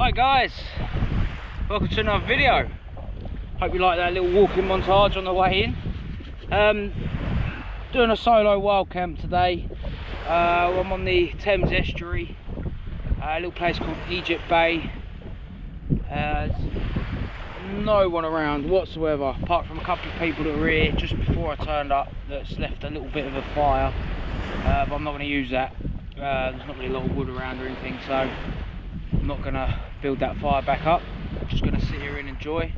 Hi guys, welcome to another video. Hope you like that little walking montage on the way in. Doing a solo wild camp today. I'm on the Thames Estuary, a little place called Egypt Bay. No one around whatsoever, apart from a couple of people that were here just before I turned up, that's left a little bit of a fire, but I'm not going to use that. There's not really a lot of wood around or anything, so I'm not going to build that fire back up. I'm just going to sit here and enjoy.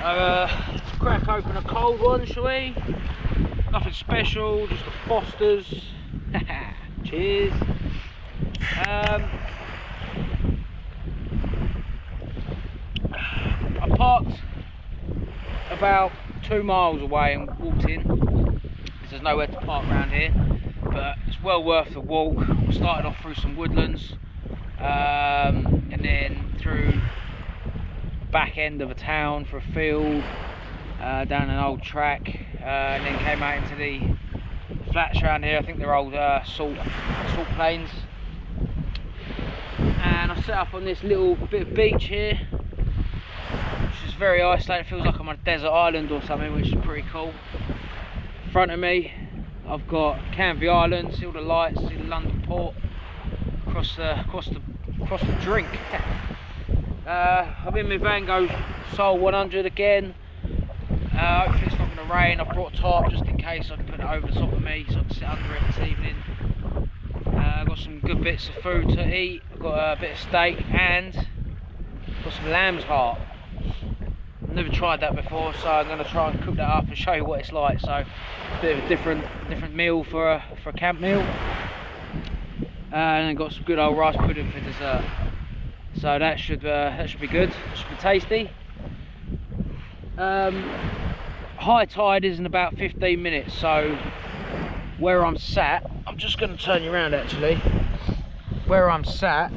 Let's crack open a cold one, shall we? Nothing special, just the Fosters. Cheers. I parked about 2 miles away and walked in, because there's nowhere to park around here, but it's well worth the walk. We started off through some woodlands, and then through the back end of a town for a field, down an old track, and then came out into the flats around here. I think they're old salt plains, and I set up on this little bit of beach here, which is very isolated. It feels like I'm on a desert island or something, which is pretty cool. In front of me I've got Canvey Island, see all the lights, see the London port across the drink. I'm in my Vango Soul 100 again. Hopefully it's not going to rain. I've brought a tarp just in case. I can put it over the top of me so I can sit under it this evening. I've got some good bits of food to eat. I've got a bit of steak and got some lamb's heart. I've never tried that before, so I'm going to try and cook that up and show you what it's like. So a bit of a different meal for a camp meal. And then got some good old rice pudding for dessert. So that should be good. It should be tasty. High tide is in about 15 minutes, so where I'm sat, I'm just going to turn you around actually. Where I'm sat,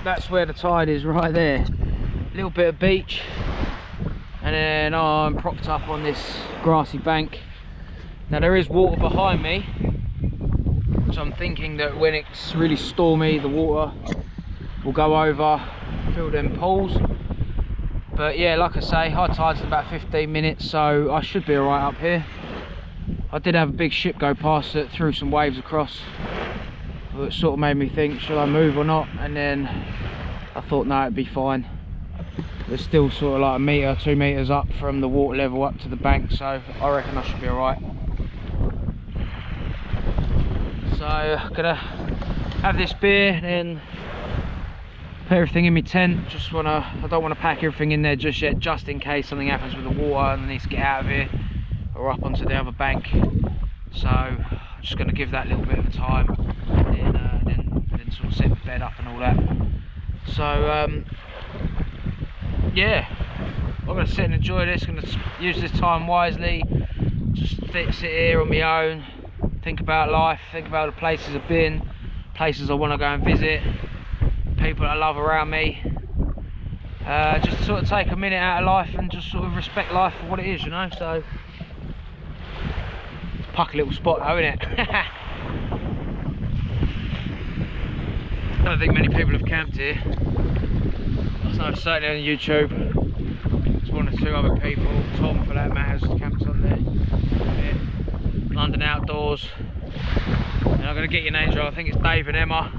that's where the tide is, right there. A little bit of beach, and then I'm propped up on this grassy bank. Now there is water behind me, so I'm thinking that when it's really stormy, the water will go over, fill them pools. But yeah, like I say, high tide's in about 15 minutes, so I should be alright up here. I did have a big ship go past that threw some waves across, which sort of made me think, should I move or not? And then I thought, no, it'd be fine. It's still sort of like 1 metre, 2 metres up from the water level up to the bank, so I reckon I should be alright. So I'm gonna have this beer and then put everything in my tent. I don't want to pack everything in there just yet, just in case something happens with the water and I need to get out of here or up onto the other bank. So I'm just going to give that a little bit of a time, and then sort of set the bed up and all that. So yeah, I'm going to sit and enjoy this. I'm going to use this time wisely, just sit here on my own, think about life, think about the places I've been, places I want to go and visit, people I love around me. Just sort of take a minute out of life and just sort of respect life for what it is, you know. So it's a pucky little spot though, isn't it? I don't think many people have camped here. I know certainly on YouTube there's 1 or 2 other people, Tom for that matter, has camped on there. Yeah. London Outdoors. And I'm going to get your names wrong. I think it's Dave and Emma.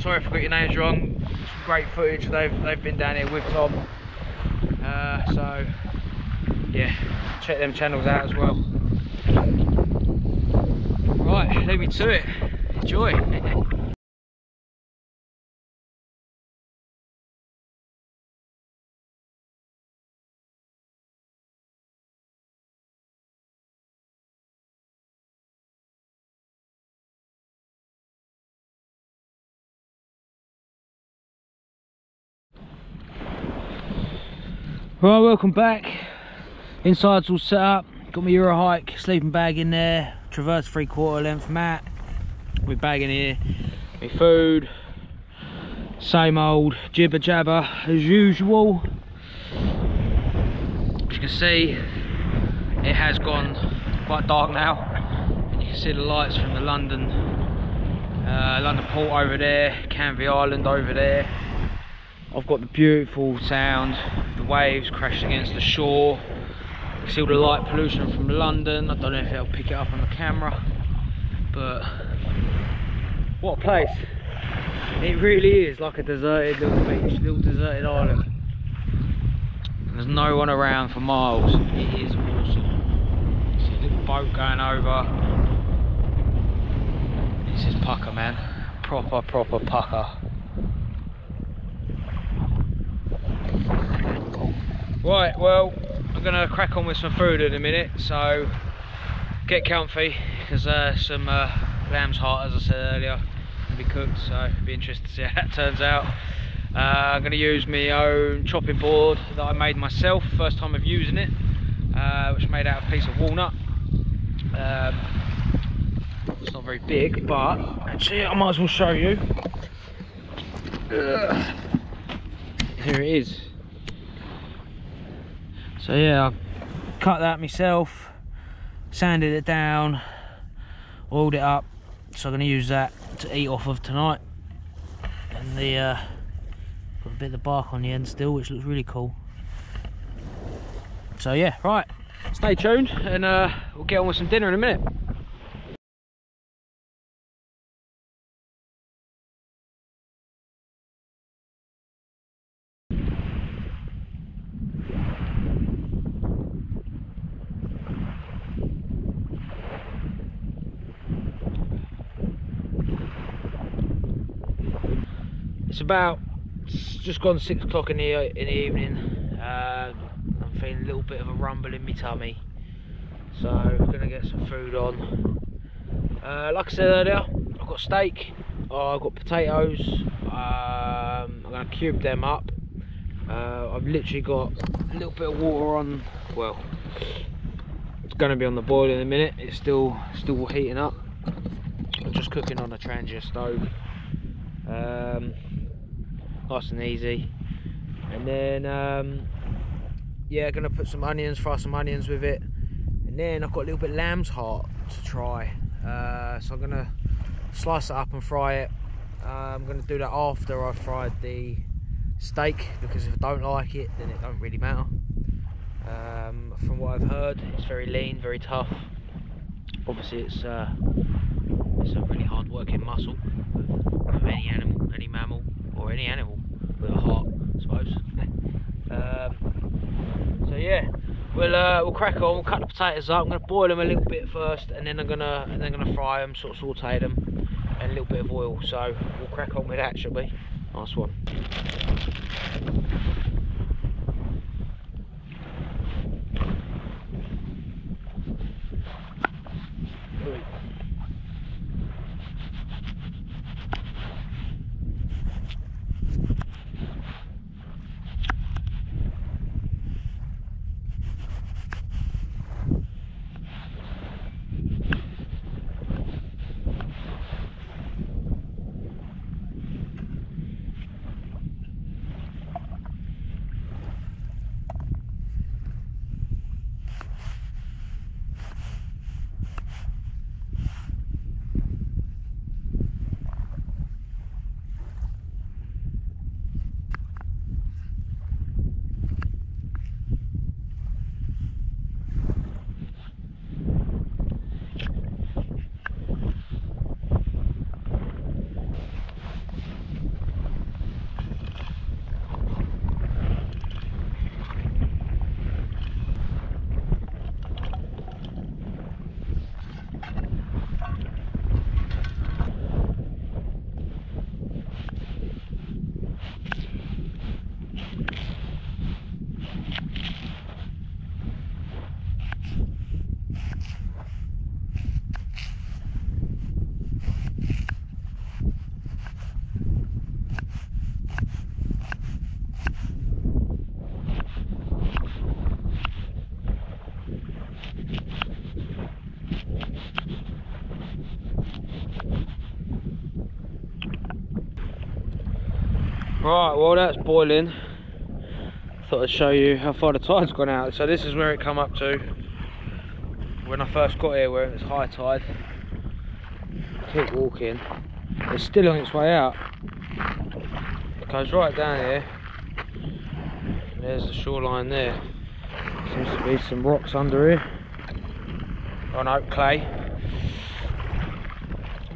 Sorry if I got your names wrong. Some great footage. They've been down here with Tom. So yeah, check them channels out as well. Right, leave me to it. Enjoy. Right, welcome back. Inside's all set up. Got my Eurohike sleeping bag in there, Traverse 3/4 length mat, my bag in here, my food, same old jibber jabber as usual. As you can see, it has gone quite dark now, and you can see the lights from the London port over there, Canvey Island over there, I've got the beautiful sound, the waves crashing against the shore. You can see all the light pollution from London. I don't know if it'll pick it up on the camera, but what a place. It really is like a deserted little beach, little deserted island. There's no one around for miles. It is awesome. See a little boat going over. This is pucker, man. Proper pucker. Right, well, I'm gonna crack on with some food in a minute, so get comfy, because some lamb's heart, as I said earlier, can be cooked, so it'll be interesting to see how that turns out. I'm going to use my own chopping board that I made myself, first time of using it, which is made out of a piece of walnut. It's not very big, but actually I might as well show you. Here it is. So yeah, I cut that myself, sanded it down, oiled it up, so I'm going to use that to eat off of tonight. And the got a bit of the bark on the end still, which looks really cool. So yeah, right, stay tuned, and we'll get on with some dinner in a minute. It's about just gone 6 o'clock in the evening. I'm feeling a little bit of a rumble in my tummy, so I'm gonna get some food on. Like I said earlier, I've got steak, I've got potatoes. I'm gonna cube them up. I've literally got a little bit of water on. Well, it's gonna be on the boil in a minute. It's still heating up. I'm just cooking on a transient stove. Nice and easy. And then yeah, gonna put some onions, fry some onions with it, and then I've got a little bit of lamb's heart to try. So I'm gonna slice it up and fry it. I'm gonna do that after I've fried the steak, because if I don't like it, then it don't really matter. From what I've heard, it's very lean, very tough. Obviously it's a really hard working muscle of any animal, any mammal, or any animal with a heart, I suppose. So yeah, we'll crack on. We'll cut the potatoes up. I'm going to boil them a little bit first, and then I'm gonna fry them, sort of saute them, and a little bit of oil. So we'll crack on with that, shall we? Nice one. Right, well that's boiling. Thought I'd show you how far the tide's gone out. So this is where it come up to when I first got here, where it was high tide. Keep walking. It's still on its way out. It goes right down here. there's the shoreline there. Seems to be some rocks under here. Oh no, clay.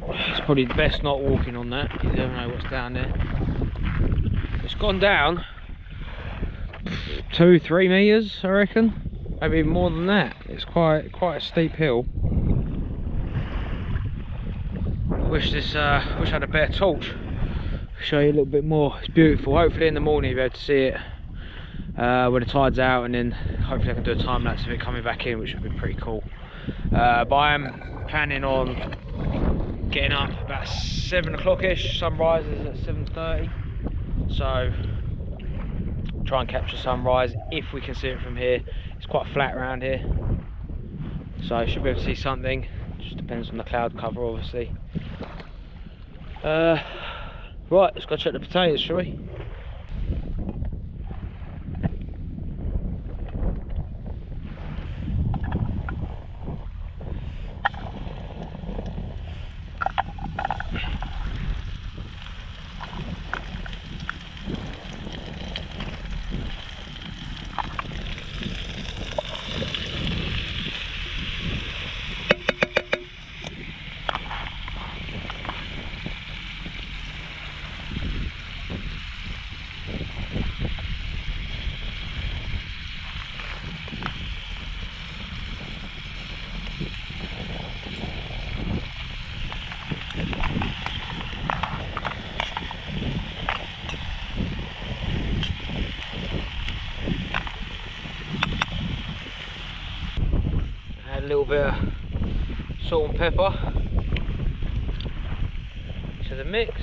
It's probably best not walking on that. You never know what's down there. It's gone down 2-3 meters, I reckon. Maybe even more than that. It's quite a steep hill. Wish I had a better torch. Show you a little bit more. It's beautiful. Hopefully in the morning you'll be able to see it when the tide's out, and then hopefully I can do a time lapse of it coming back in, which would be pretty cool. But I am planning on getting up about 7 o'clock-ish. Sunrise is at 7:30, so try and capture sunrise if we can see it from here. It's quite flat around here, so I should be able to see something. Just depends on the cloud cover, obviously. Right, let's go check the potatoes, shall we? A little bit of salt and pepper to the mix.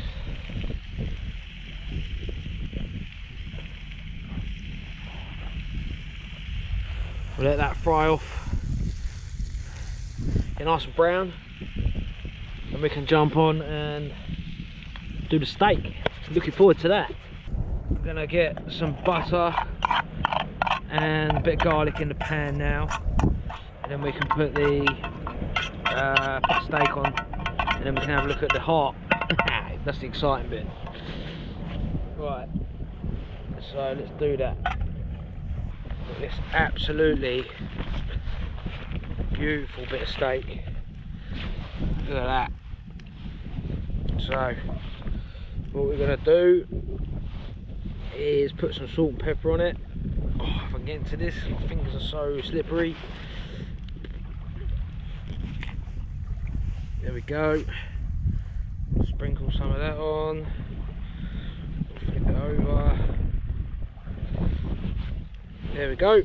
We'll let that fry off, get nice and brown, and we can jump on and do the steak. Looking forward to that. I'm gonna get some butter and a bit of garlic in the pan now. And then we can put the steak on, and then we can have a look at the heart. That's the exciting bit. Right, so let's do that. This absolutely beautiful bit of steak. Look at that. So what we're going to do is put some salt and pepper on it. Oh, if I can get into this, my fingers are so slippery. There we go. Sprinkle some of that on. Flip it over. There we go.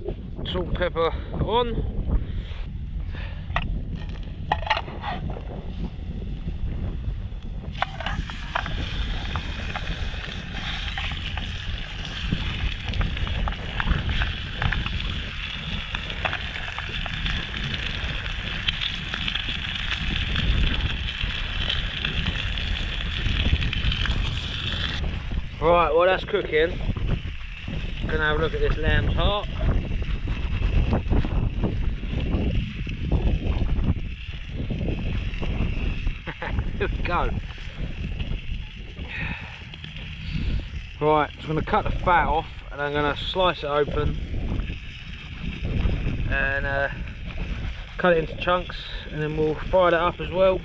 Salt and pepper on. Right, while that's cooking, I'm gonna have a look at this lamb's heart. There we go. Right, so I'm gonna cut the fat off and I'm gonna slice it open and cut it into chunks, and then we'll fry that up as well.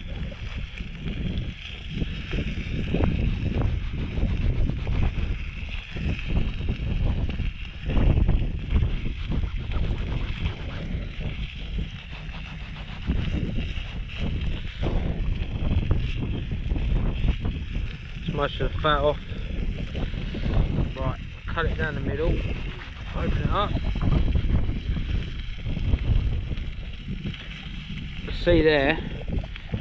Most of the fat off. Right, cut it down the middle, open it up. You see there,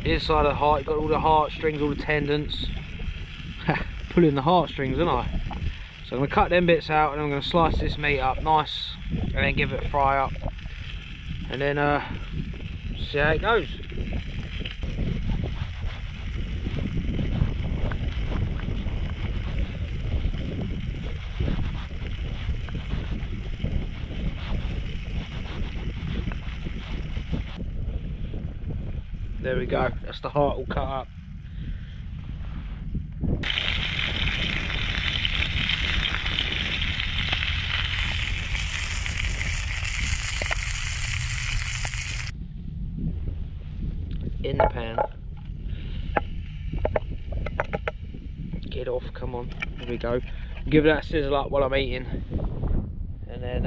inside of the heart, you've got all the heartstrings, all the tendons. Pulling the heartstrings, aren't I? So I'm going to cut them bits out, and I'm going to slice this meat up nice, and then give it a fry up, and then see how it goes. There we go, that's the heart all cut up. in the pan. Get off, come on. Here we go. Give that a sizzle up while I'm eating. And then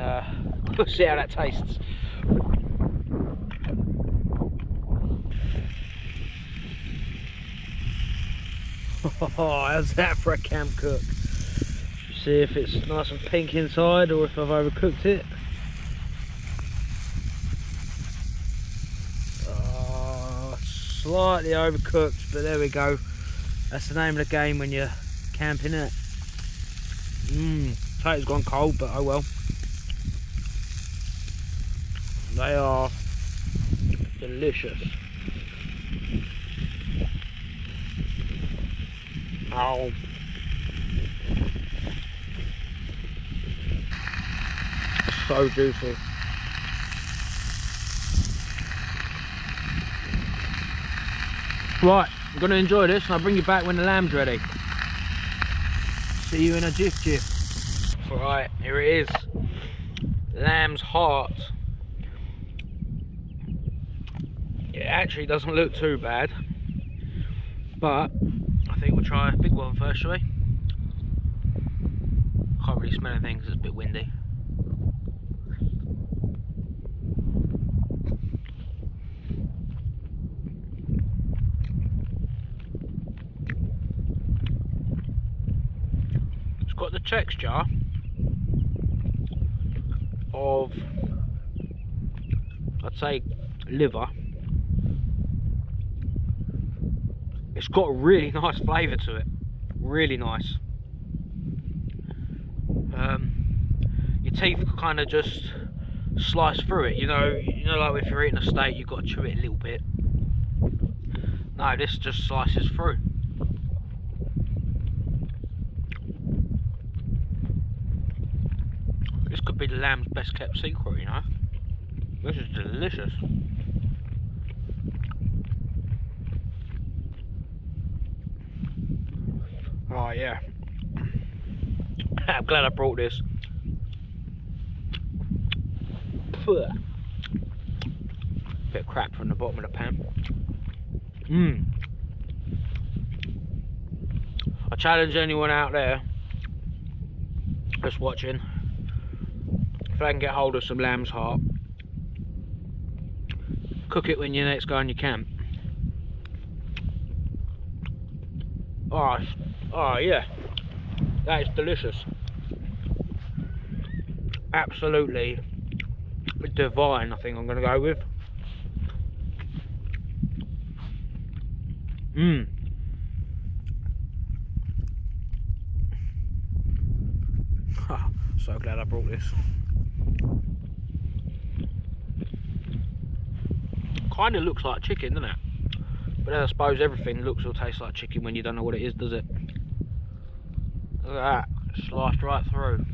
we'll see how that tastes. Oh, how's that for a camp cook? See if it's nice and pink inside or if I've overcooked it. Oh, slightly overcooked, but there we go. That's the name of the game when you're camping, it. Potatoes gone cold, but oh well. They are delicious. Oh. So juicy. Right, I'm going to enjoy this and I'll bring you back when the lamb's ready. See you in a jiff. Right, here it is. Lamb's heart. It actually doesn't look too bad, but I think we'll try a big one first, shall we? Can't really smell anything because it's a bit windy. It's got the texture of, I'd say, liver. It's got a really nice flavour to it, really nice. Your teeth kind of just slice through it, you know, like if you're eating a steak, you've got to chew it a little bit. No, this just slices through. This could be the lamb's best kept secret, you know. This is delicious. Oh yeah, I'm glad I brought this. Bit of crap from the bottom of the pan. I challenge anyone out there just watching, if they can get hold of some lamb's heart, cook it when you next go on your camp. Oh yeah, that is delicious. Absolutely divine, I think I'm going to go with. So glad I brought this. Kind of looks like chicken, doesn't it? But then I suppose everything looks or tastes like chicken when you don't know what it is, does it? Look at that, sliced right through.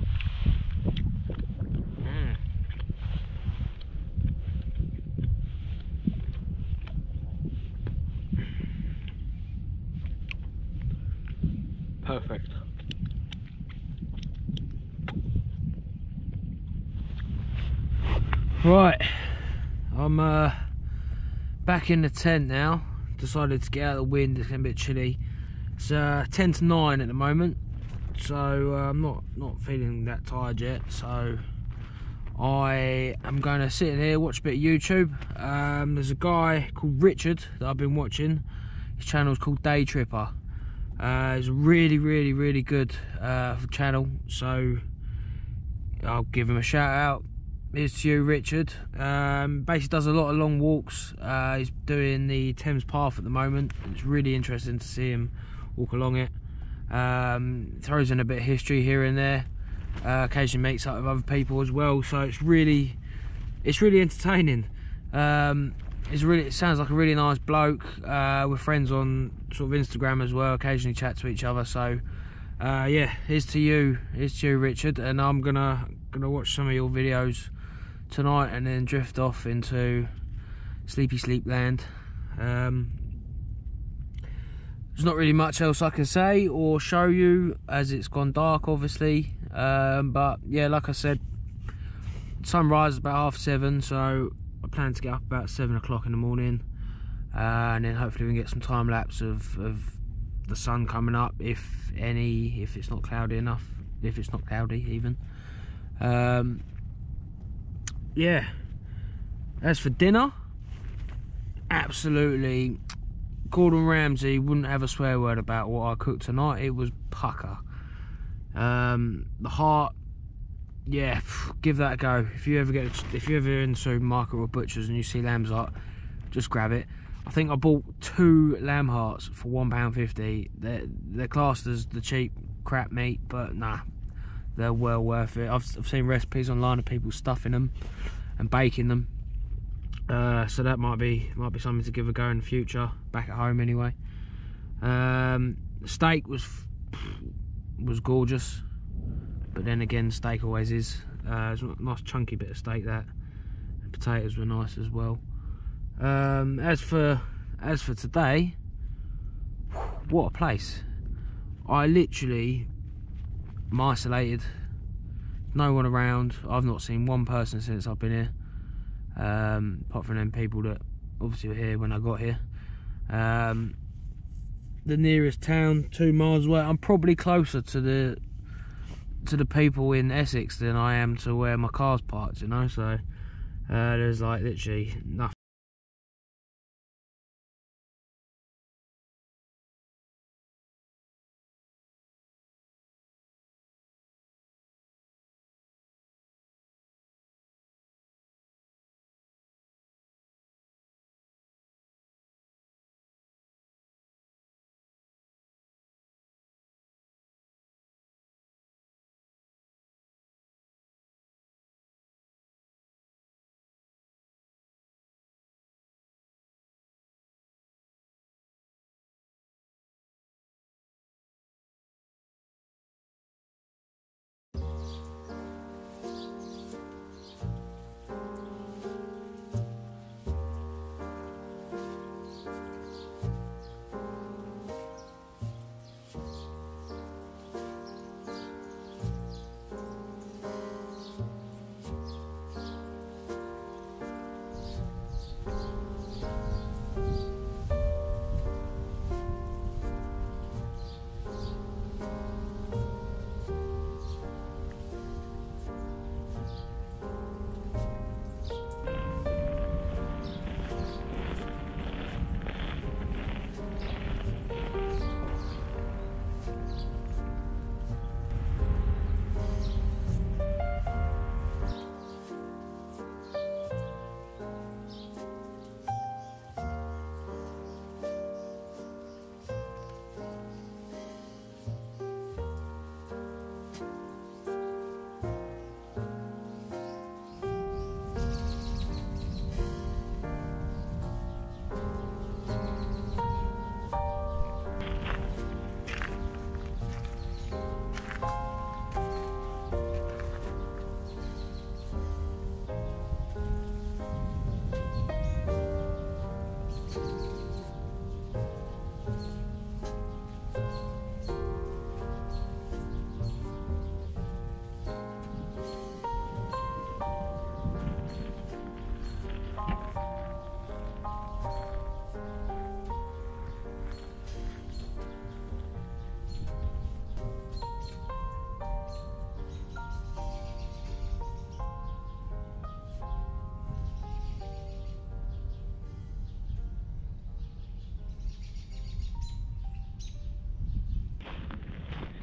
Perfect. Right, I'm back in the tent now. Decided to get out of the wind, it's getting a bit chilly. It's 10 to 9 at the moment, so I'm not feeling that tired yet, so I am going to sit in here, watch a bit of YouTube. There's a guy called Richard that I've been watching. His channel is called Day Tripper. It's a really good channel, so I'll give him a shout out. Here's to you, Richard. Basically does a lot of long walks. He's doing the Thames Path at the moment. It's really interesting to see him walk along it. Throws in a bit of history here and there. Occasionally meets up with other people as well, so it's really entertaining. It sounds like a really nice bloke. We're friends on sort of Instagram as well, occasionally chat to each other, so yeah, here's to you Richard, and I'm gonna watch some of your videos tonight and then drift off into sleepy sleep land. There's not really much else I can say or show you as it's gone dark, obviously, but yeah, like I said, sunrise is about 7:30, so I plan to get up about 7 o'clock in the morning. and then hopefully we can get some time lapse of the sun coming up, if it's not cloudy enough, if it's not cloudy even. Yeah, as for dinner, absolutely, Gordon Ramsay wouldn't have a swear word about what I cooked tonight. It was pucker. The heart, yeah, give that a go. If you're ever in the supermarket or butchers and you see lamb's heart, just grab it. I think I bought 2 lamb hearts for £1.50. They're classed as the cheap crap meat, but nah, they're well worth it. I've seen recipes online of people stuffing them and baking them, so that might be something to give a go in the future, back at home anyway. The steak was gorgeous, but then again, steak always is. It was a nice chunky bit of steak, that. And potatoes were nice as well. As for today, what a place. I literally am isolated, no one around. I've not seen one person since I've been here, apart from them people that obviously were here when I got here. The nearest town 2 miles away. I'm probably closer to the people in Essex than I am to where my car's parked, you know, so there's like literally nothing.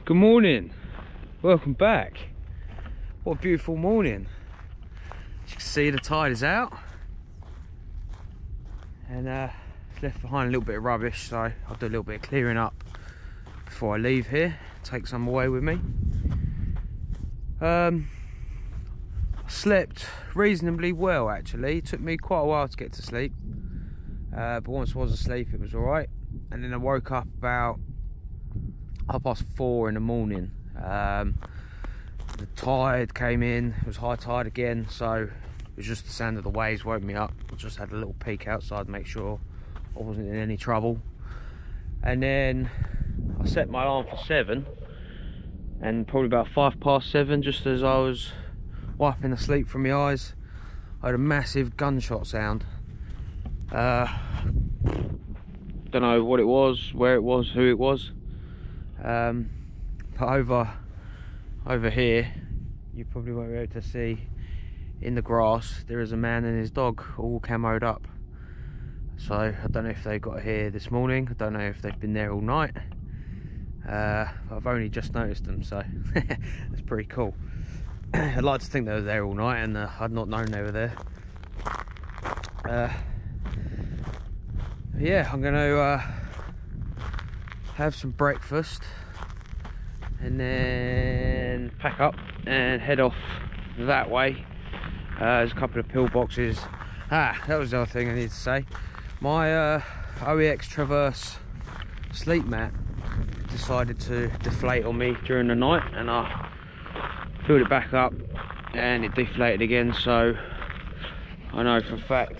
Good morning, welcome back. What a beautiful morning. As you can see, the tide is out, and it's left behind a little bit of rubbish, so I'll do a little bit of clearing up before I leave here, take some away with me. I slept reasonably well actually. It took me quite a while to get to sleep, but once I was asleep it was alright, and then I woke up about 4:30 in the morning. The tide came in, it was high tide again, so it was just the sound of the waves woke me up. I just had a little peek outside to make sure I wasn't in any trouble, and then I set my alarm for 7, and probably about 7:05, just as I was wiping the sleep from my eyes, I heard a massive gunshot sound. Don't know what it was, where it was, who it was. But over here, you probably won't be able to see, in the grass there is a man and his dog all camoed up. So I don't know if they got here this morning, I don't know if they've been there all night. I've only just noticed them, so it's pretty cool. I'd like to think they were there all night and I'd not known they were there. Yeah, I'm going to have some breakfast and then pack up and head off that way. There's a couple of pillboxes. That was the other thing I need to say. My OEX Traverse sleep mat decided to deflate on me during the night, and I filled it back up and it deflated again. So I know for a fact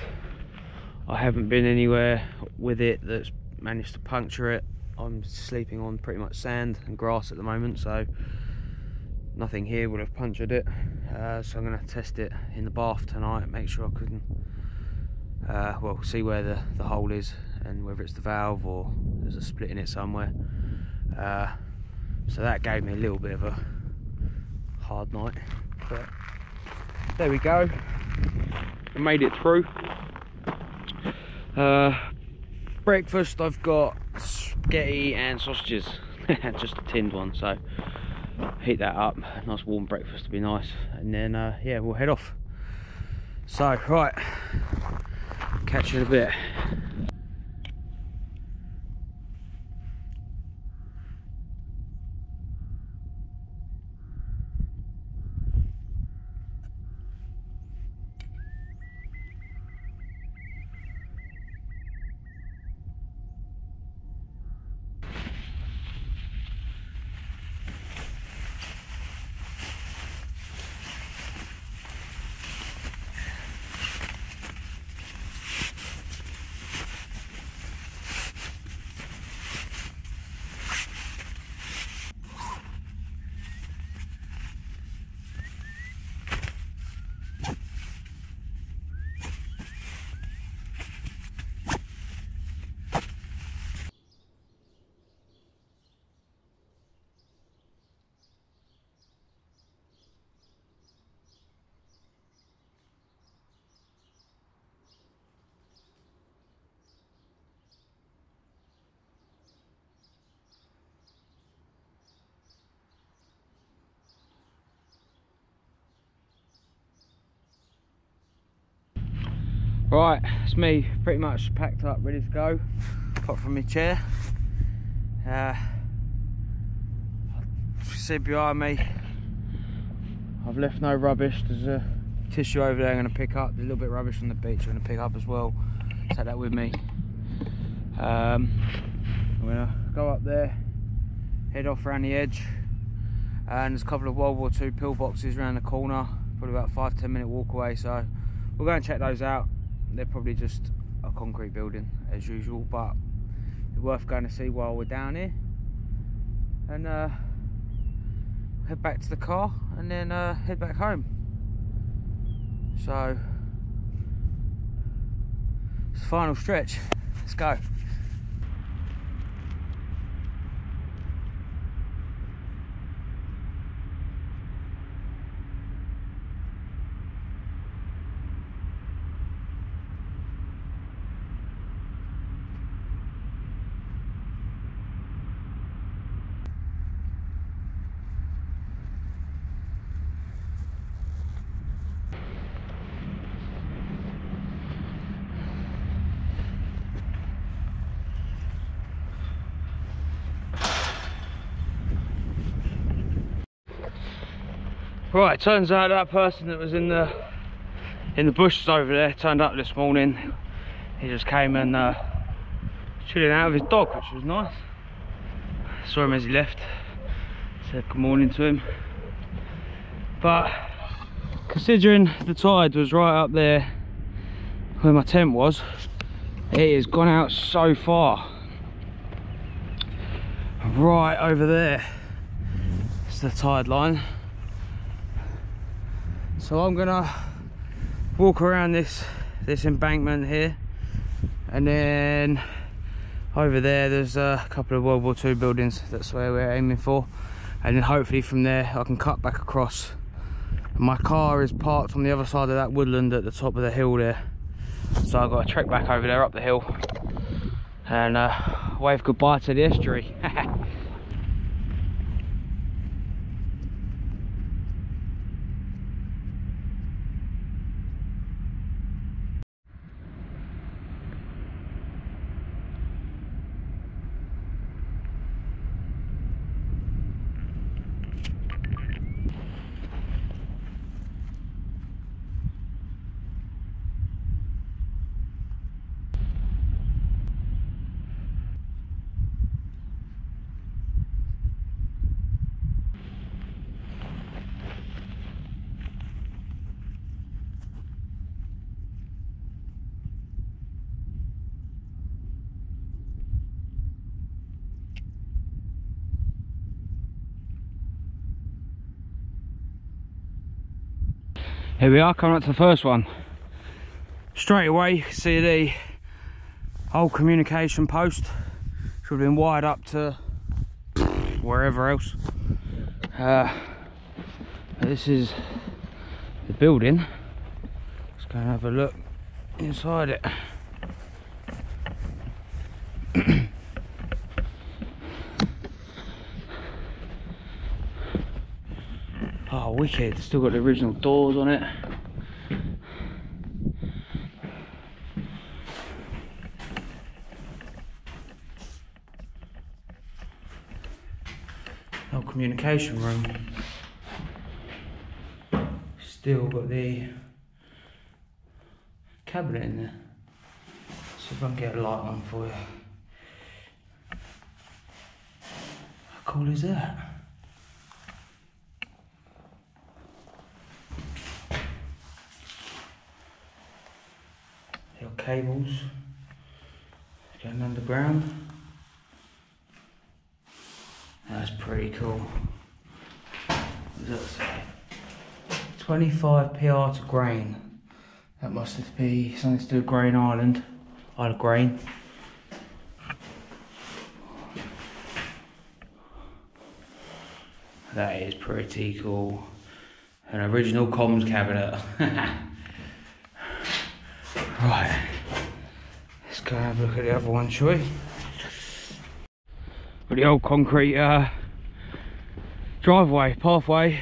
I haven't been anywhere with it that's managed to puncture it. I'm sleeping on pretty much sand and grass at the moment, so nothing here would have punctured it. So I'm going to test it in the bath tonight, make sure I can well, see where the hole is and whether it's the valve or there's a split in it somewhere. So that gave me a little bit of a hard night, but there we go. I made it through. Breakfast, I've got spaghetti and sausages. Just a tinned one, so heat that up. Nice warm breakfast to be nice, and then yeah, we'll head off. So right, catch you in a bit. Right, it's me pretty much packed up, ready to go, apart from my chair. See behind me, I've left no rubbish. There's a tissue over there I'm going to pick up. There's a little bit of rubbish on the beach I'm going to pick up as well. Take that with me. I'm going to go up there, head off around the edge, and there's a couple of World War II pillboxes around the corner, probably about 5-10 minute walk away, so we'll go and check those out. They're probably just a concrete building as usual, but it's worth going to see while we're down here. And head back to the car and then head back home. So it's the final stretch. Let's go. Right, turns out that person that was in the bushes over there turned up this morning. He just came and chilling out with his dog, which was nice. Saw him as he left, said good morning to him. But considering the tide was right up there where my tent was, it has gone out so far. Right over there, it's the tide line. So I'm gonna walk around this embankment here, and then Over there's a couple of World War II buildings. That's where we're aiming for, and then hopefully from there I can cut back across. My car is parked on the other side of that woodland at the top of the hill there, so I've got to trek back over there up the hill and wave goodbye to the estuary. Here we are, coming up to the first one. Straight away you can see the old communication post. Should have been wired up to wherever else. This is the building. Let's go and have a look inside it. Oh, wicked. Still got the original doors on it. No communication room. Still got the cabinet in there. See if I can get a light on for you. How cool is that? Cables going underground. That's pretty cool. What does that say? 25 PR to grain. That must be something to do with Grain Island. Isle of Grain. That is pretty cool. An original comms cabinet. Right, let's go have a look at the other one, shall we? Got the old concrete driveway, pathway.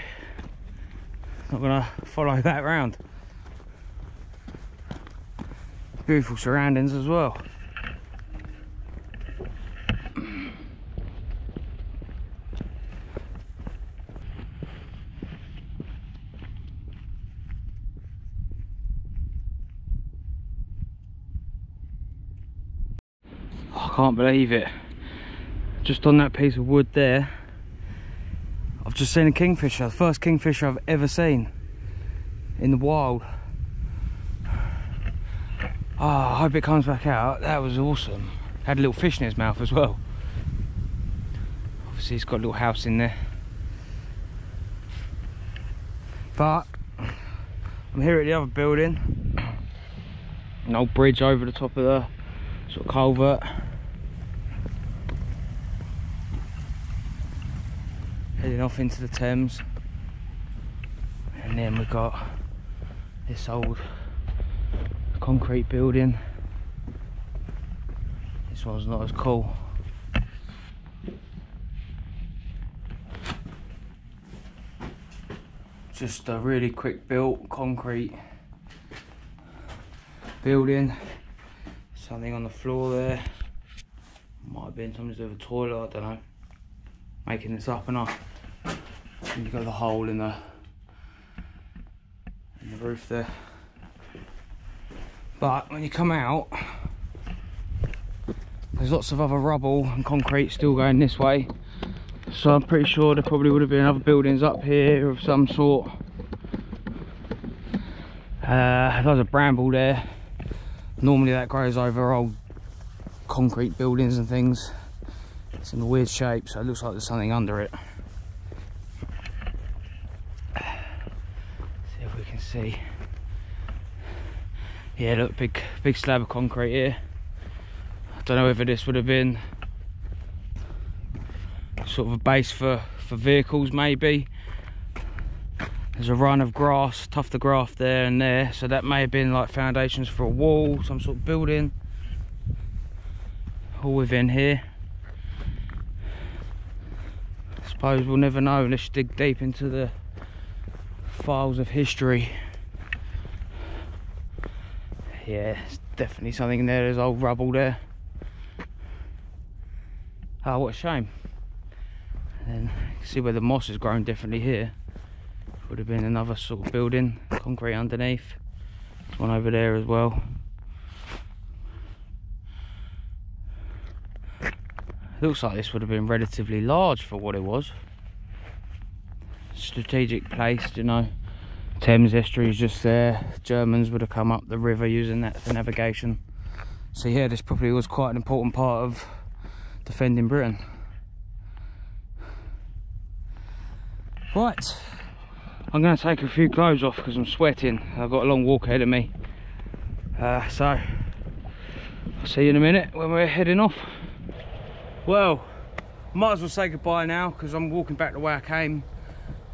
Not gonna follow that round. Beautiful surroundings as well. I can't believe it. Just on that piece of wood there, I've just seen a kingfisher. The first kingfisher I've ever seen in the wild. Oh, I hope it comes back out. That was awesome. Had a little fish in his mouth as well. Obviously he's got a little house in there. But I'm here at the other building. An old bridge over the top of the sort of culvert. Heading off into the Thames, and then we've got this old concrete building. This one's not as cool. Just a really quick built concrete building. Something on the floor there. Might have been something to do with a toilet, I don't know. Making this up and up. And you've got the hole in the roof there. But when you come out, there's lots of other rubble and concrete still going this way. So I'm pretty sure there probably would have been other buildings up here of some sort. There's a bramble there. Normally that grows over old concrete buildings and things. It's in a weird shape, so it looks like there's something under it. See if we can see. Yeah, look, big slab of concrete here. I don't know whether this would have been sort of a base for vehicles, maybe. There's a run of grass, tuft of grass there and there, so that may have been like foundations for a wall, some sort of building, all within here. I suppose we'll never know unless you dig deep into the files of history. Yeah, it's definitely something there. There's old rubble there. Oh, what a shame. And then you can see where the moss has grown differently here. Would have been another sort of building, concrete underneath. There's one over there as well. Looks like this would have been relatively large for what it was. Strategic placed, you know. Thames Estuary is just there. Germans would have come up the river using that for navigation. So yeah, this probably was quite an important part of defending Britain. Right, I'm going to take a few clothes off because I'm sweating. I've got a long walk ahead of me. So I'll see you in a minute when we're heading off. Well, might as well say goodbye now because I'm walking back the way I came.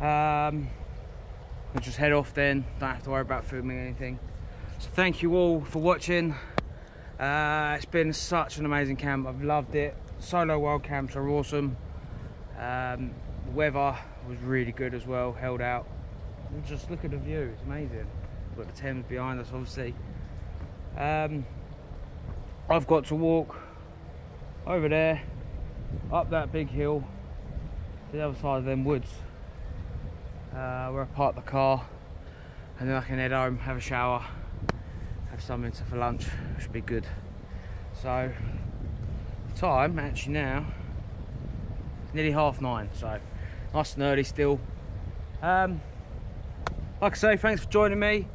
I'll just head off then, don't have to worry about filming anything. So thank you all for watching. It's been such an amazing camp, I've loved it. Solo wild camps are awesome. The weather was really good as well, held out. And just look at the view, it's amazing. We've got the Thames behind us obviously. I've got to walk over there, up that big hill, to the other side of them woods. Where I park the car, and then I can head home, have a shower, have something for lunch, which should be good. So, the time actually now, nearly 9:30, so nice and early still. Like I say, thanks for joining me.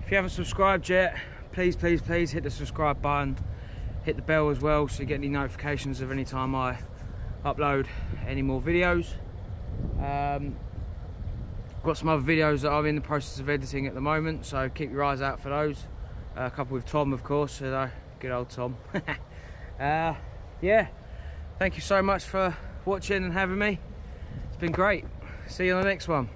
If you haven't subscribed yet, please hit the subscribe button, hit the bell as well so you get any notifications of any time I upload any more videos. Got some other videos that I'm in the process of editing at the moment, so keep your eyes out for those. A couple with Tom, of course, good old Tom. Yeah, thank you so much for watching and having me. It's been great. See you on the next one.